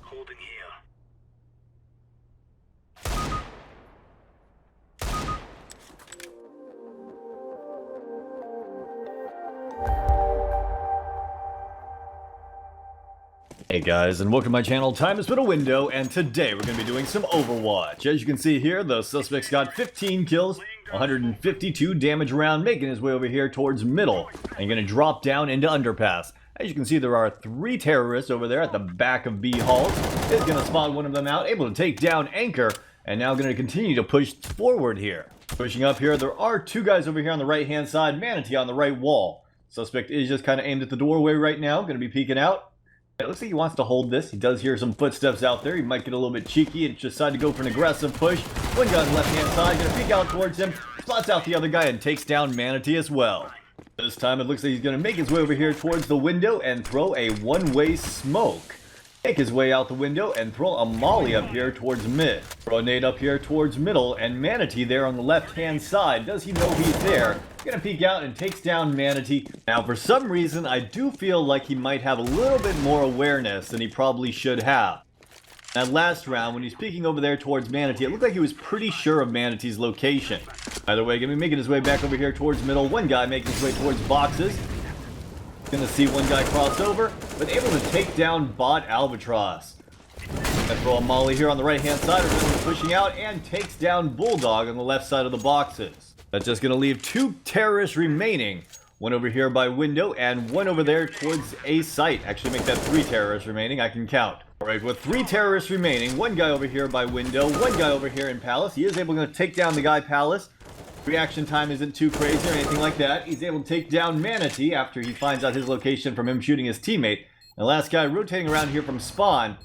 Holding here. Hey guys, and welcome to my channel. Time has been a window, and today we're going to be doing some Overwatch. As you can see here, the suspect's got 15 kills, 152 damage around, making his way over here towards middle, and going to drop down into underpass. As you can see, there are 3 terrorists over there at the back of B halls. Is going to spot one of them out, able to take down Anchor, and now going to continue to push forward here. Pushing up here, there are 2 guys over here on the right-hand side, Manatee on the right wall. Suspect is just kind of aimed at the doorway right now, going to be peeking out. It looks like he wants to hold this. He does hear some footsteps out there. He might get a little bit cheeky and decide to go for an aggressive push. One guy on the left-hand side, going to peek out towards him, spots out the other guy, and takes down Manatee as well. This time it looks like he's going to make his way over here towards the window and throw a one-way smoke. Make his way out the window and throw a molly up here towards mid. Throw a nade up here towards middle, and Manatee there on the left-hand side. Does he know he's there? Gonna peek out and takes down Manatee. Now, for some reason, I do feel like he might have a little bit more awareness than he probably should have. That last round, when he's peeking over there towards Manatee, it looked like he was pretty sure of Manatee's location. Either way, gonna be making his way back over here towards middle. One guy making his way towards boxes. Gonna see one guy cross over, but able to take down Bot Albatross. Gonna throw a molly here on the right-hand side, pushing out, and takes down Bulldog on the left side of the boxes. That's just gonna leave 2 terrorists remaining. One over here by window, and one over there towards A site. Actually, make that 3 terrorists remaining, I can count. Alright, with 3 terrorists remaining, one guy over here by window, one guy over here in Palace. He is able to take down the guy Palace. Reaction time isn't too crazy or anything like that. He's able to take down Manatee after he finds out his location from him shooting his teammate. And the last guy rotating around here from spawn.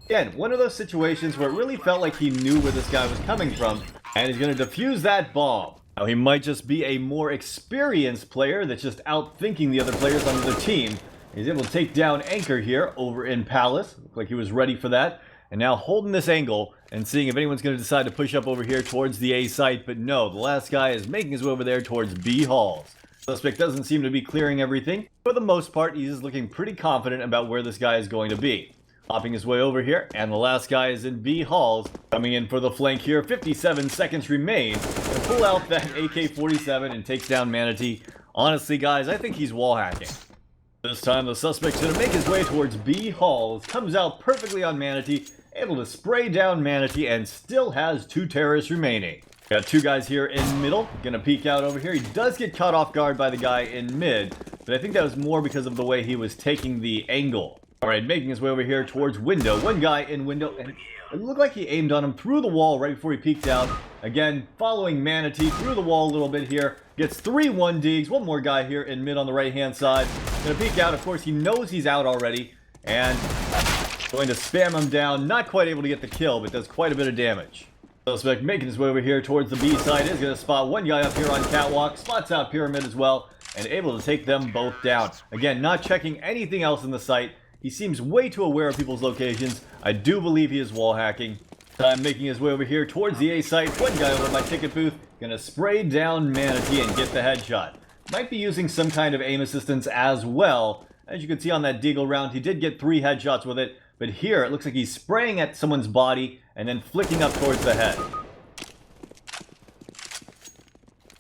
Again, one of those situations where it really felt like he knew where this guy was coming from, and he's going to defuse that bomb. Now, he might just be a more experienced player that's just outthinking the other players on the team. He's able to take down Anchor here over in Palace. Looked like he was ready for that. And now holding this angle and seeing if anyone's going to decide to push up over here towards the A site. But no, the last guy is making his way over there towards B halls. Suspect doesn't seem to be clearing everything. For the most part, he's looking pretty confident about where this guy is going to be. Hopping his way over here, and the last guy is in B halls. Coming in for the flank here, 57 seconds remain. To pull out that AK-47 and takes down Manatee. Honestly, guys, I think he's wall hacking. This time, the suspect's going to make his way towards B halls. Comes out perfectly on Manatee. Able to spray down Manatee and still has 2 terrorists remaining. Got 2 guys here in middle. Gonna peek out over here. He does get caught off guard by the guy in mid, but I think that was more because of the way he was taking the angle. Alright, making his way over here towards window. One guy in window, and it looked like he aimed on him through the wall right before he peeked out. Again, following Manatee through the wall a little bit here. Gets 3 1-digs. One more guy here in mid on the right-hand side. Gonna peek out. Of course, he knows he's out already. And going to spam him down. Not quite able to get the kill, but does quite a bit of damage. Suspect making his way over here towards the B side. Is going to spot one guy up here on catwalk. Spots out Pyramid as well. And able to take them both down. Again, not checking anything else in the site. He seems way too aware of people's locations. I do believe he is wall hacking. Time making his way over here towards the A site. One guy over my ticket booth. Gonna spray down Manatee and get the headshot. Might be using some kind of aim assistance as well. As you can see on that deagle round, he did get 3 headshots with it. But here, it looks like he's spraying at someone's body and then flicking up towards the head.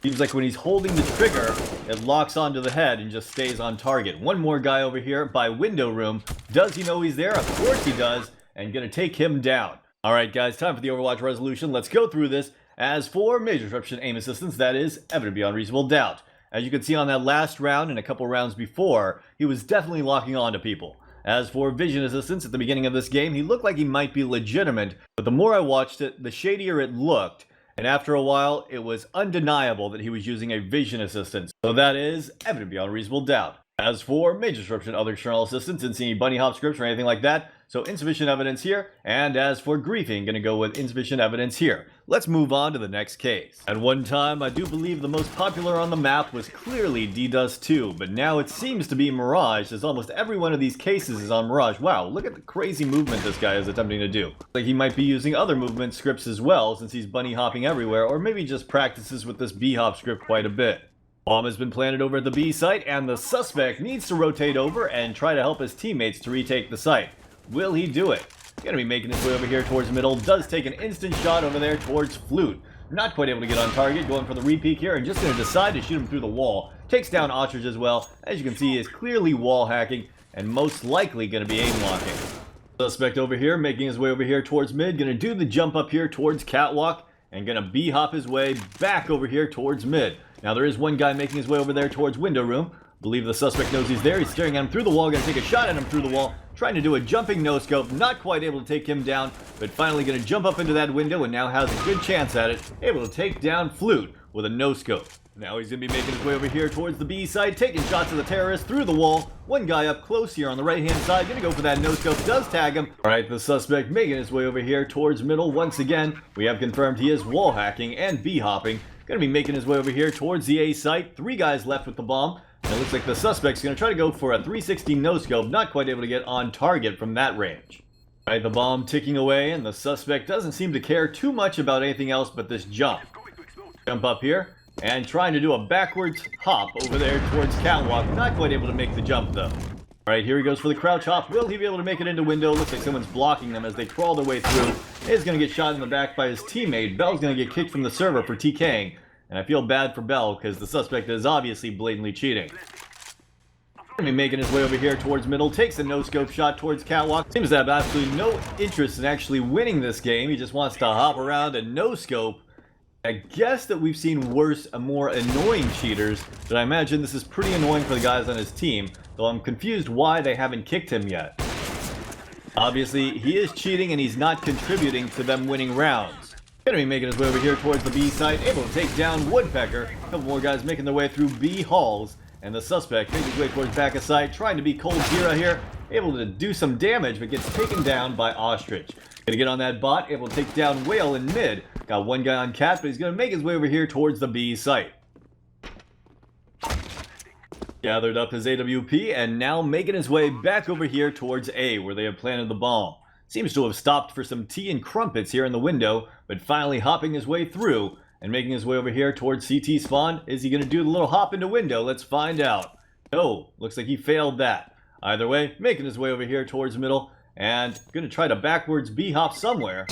Seems like when he's holding the trigger, it locks onto the head and just stays on target. One more guy over here by window room. Does he know he's there? Of course he does. And gonna take him down. Alright guys, time for the Overwatch resolution. Let's go through this. As for major disruption aim assistance, that is evident beyond reasonable doubt. As you can see on that last round and a couple rounds before, he was definitely locking on to people. As for vision assistance, at the beginning of this game, he looked like he might be legitimate, but the more I watched it, the shadier it looked, and after a while, it was undeniable that he was using a vision assistance. So that is evident beyond reasonable doubt. As for major disruption, other external assistance, didn't see any bunny hop scripts or anything like that, so insufficient evidence here. And as for griefing, gonna go with insufficient evidence here. Let's move on to the next case. At one time, I do believe the most popular on the map was clearly D-Dust 2, but now it seems to be Mirage, as almost every one of these cases is on Mirage. Wow, look at the crazy movement this guy is attempting to do. Like he might be using other movement scripts as well, since he's bunny hopping everywhere, or maybe just practices with this B-hop script quite a bit. Bomb has been planted over at the B site, and the suspect needs to rotate over and try to help his teammates to retake the site. Will he do it? Gonna be making his way over here towards the middle. Does take an instant shot over there towards Flute. Not quite able to get on target. Going for the repeat here and just gonna decide to shoot him through the wall. Takes down Ostrich as well. As you can see, he is clearly wall hacking and most likely gonna be aim locking. Suspect over here making his way over here towards mid. Gonna do the jump up here towards Catwalk and gonna B-hop his way back over here towards mid. Now there is one guy making his way over there towards window room. Believe the suspect knows he's there. He's staring at him through the wall. Gonna take a shot at him through the wall. Trying to do a jumping no-scope. Not quite able to take him down, but finally gonna jump up into that window and now has a good chance at it. Able to take down Flute with a no-scope. Now he's gonna be making his way over here towards the B side, taking shots at the terrorist through the wall. One guy up close here on the right-hand side. Gonna go for that no-scope. Does tag him. Alright, the suspect making his way over here towards middle. Once again, we have confirmed he is wall hacking and B-hopping. Gonna be making his way over here towards the A site. 3 guys left with the bomb. And it looks like the suspect's gonna try to go for a 360 no-scope. Not quite able to get on target from that range. Alright, the bomb ticking away, and the suspect doesn't seem to care too much about anything else but this jump. Jump up here, and trying to do a backwards hop over there towards Catwalk. Not quite able to make the jump though. Alright, here he goes for the crouch hop. Will he be able to make it into window? Looks like someone's blocking them as they crawl their way through. He's gonna get shot in the back by his teammate. Bell's gonna get kicked from the server for TKing. And I feel bad for Bell because the suspect is obviously blatantly cheating. Gonna be making his way over here towards middle. Takes a no-scope shot towards Catwalk. Seems to have absolutely no interest in actually winning this game. He just wants to hop around and no-scope. I guess that we've seen worse and more annoying cheaters, but I imagine this is pretty annoying for the guys on his team, though I'm confused why they haven't kicked him yet. Obviously, he is cheating and he's not contributing to them winning rounds. Gonna be making his way over here towards the B site, able to take down Woodpecker. A couple more guys making their way through B halls, and the suspect making his way towards back of site, trying to be Cold Zero here, able to do some damage, but gets taken down by Ostrich. Gonna get on that bot, able to take down Whale in mid. Got one guy on Cat, but he's gonna make his way over here towards the B site. Gathered up his AWP, and now making his way back over here towards A, where they have planted the bomb. Seems to have stopped for some tea and crumpets here in the window, but finally hopping his way through and making his way over here towards CT spawn. Is he going to do the little hop into window? Let's find out. No, looks like he failed that. Either way, making his way over here towards middle and going to try to backwards B-hop somewhere.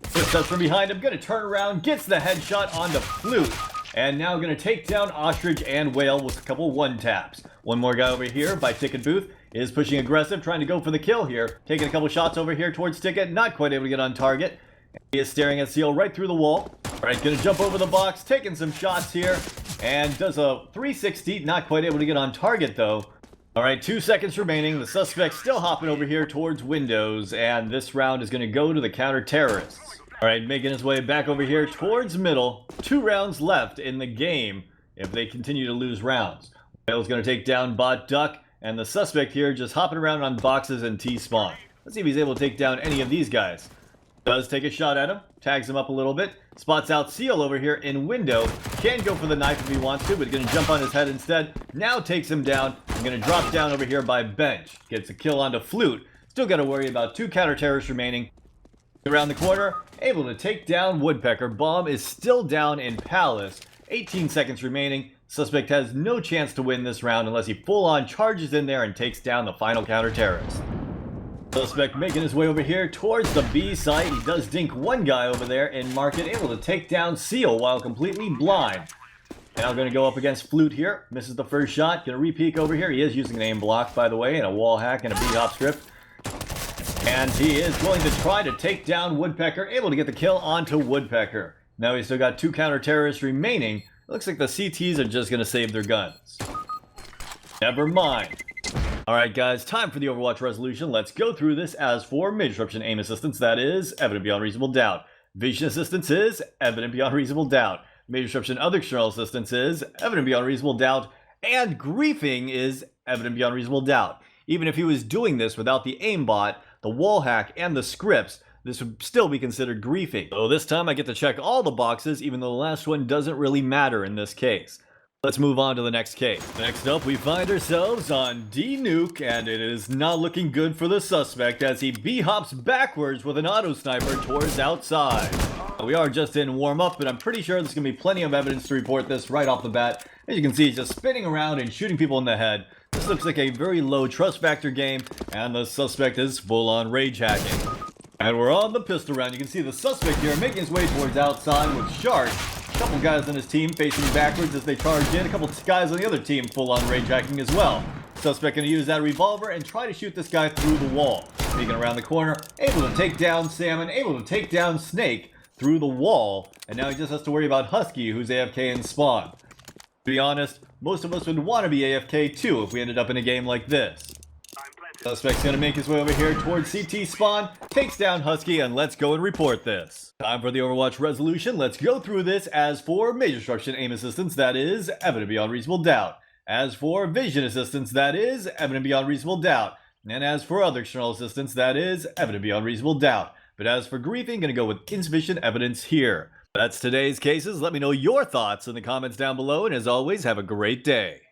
Steps from behind him, going to turn around, gets the headshot on the Flute. And now going to take down Ostrich and Whale with a couple one-taps. One more guy over here by Ticket Booth is pushing aggressive, trying to go for the kill here. Taking a couple shots over here towards Ticket, not quite able to get on target. He is staring at Seal right through the wall. Alright, going to jump over the box, taking some shots here. And does a 360, not quite able to get on target though. Alright, 2 seconds remaining. The suspect still hopping over here towards windows. And this round is going to go to the counter-terrorists. Alright, making his way back over here towards middle. 2 rounds left in the game if they continue to lose rounds. Whale's going to take down Bot Duck, and the suspect here just hopping around on boxes and T-spawn. Let's see if he's able to take down any of these guys. Does take a shot at him, tags him up a little bit, spots out Seal over here in window. Can go for the knife if he wants to, but going to jump on his head instead. Now takes him down, and going to drop down over here by Bench. Gets a kill onto Flute. Still got to worry about 2 counter-terrorists remaining. Around the corner, able to take down Woodpecker. Bomb is still down in Palace. 18 seconds remaining. Suspect has no chance to win this round unless he full-on charges in there and takes down the final counter-terrorist. Suspect making his way over here towards the B site. He does dink one guy over there in Market, able to take down Seal while completely blind. Now going to go up against Flute here. Misses the first shot. Going to re-peek over here. He is using an aim block, by the way, and a wall hack and a B-hop strip. And he is going to try to take down Woodpecker, able to get the kill onto Woodpecker. Now he's still got 2 counter-terrorists remaining. Looks like the CTs are just going to save their guns. Never mind. Alright guys, time for the Overwatch resolution. Let's go through this. As for Major Disruption Aim Assistance, that is evident beyond reasonable doubt. Vision Assistance is evident beyond reasonable doubt. Major Disruption Other External Assistance is evident beyond reasonable doubt. And Griefing is evident beyond reasonable doubt. Even if he was doing this without the aimbot, the wall hack, and the scripts, this would still be considered griefing. So this time I get to check all the boxes, even though the last one doesn't really matter in this case. Let's move on to the next case. Next up, we find ourselves on D-Nuke, and it is not looking good for the suspect as he B-hops backwards with an auto sniper towards outside. We are just in warm-up, but I'm pretty sure there's going to be plenty of evidence to report this right off the bat. As you can see, he's just spinning around and shooting people in the head. This looks like a very low trust factor game, and the suspect is full-on rage hacking. And we're on the pistol round. You can see the suspect here making his way towards outside with Shark. A couple guys on his team facing backwards as they charge in. A couple guys on the other team full-on rage hacking as well. Suspect going to use that revolver and try to shoot this guy through the wall. Peeking around the corner, able to take down Salmon, able to take down Snake through the wall. And now he just has to worry about Husky, who's AFK in spawn. To be honest, most of us would want to be AFK too if we ended up in a game like this. Suspect's gonna make his way over here towards CT spawn, takes down Husky, and let's go and report this. Time for the Overwatch resolution. Let's go through this. As for major destruction aim assistance, that is evident beyond reasonable doubt. As for vision assistance, that is evident beyond reasonable doubt. And as for other external assistance, that is evident beyond reasonable doubt. But as for griefing, gonna go with insufficient evidence here. That's today's cases. Let me know your thoughts in the comments down below, and as always, have a great day.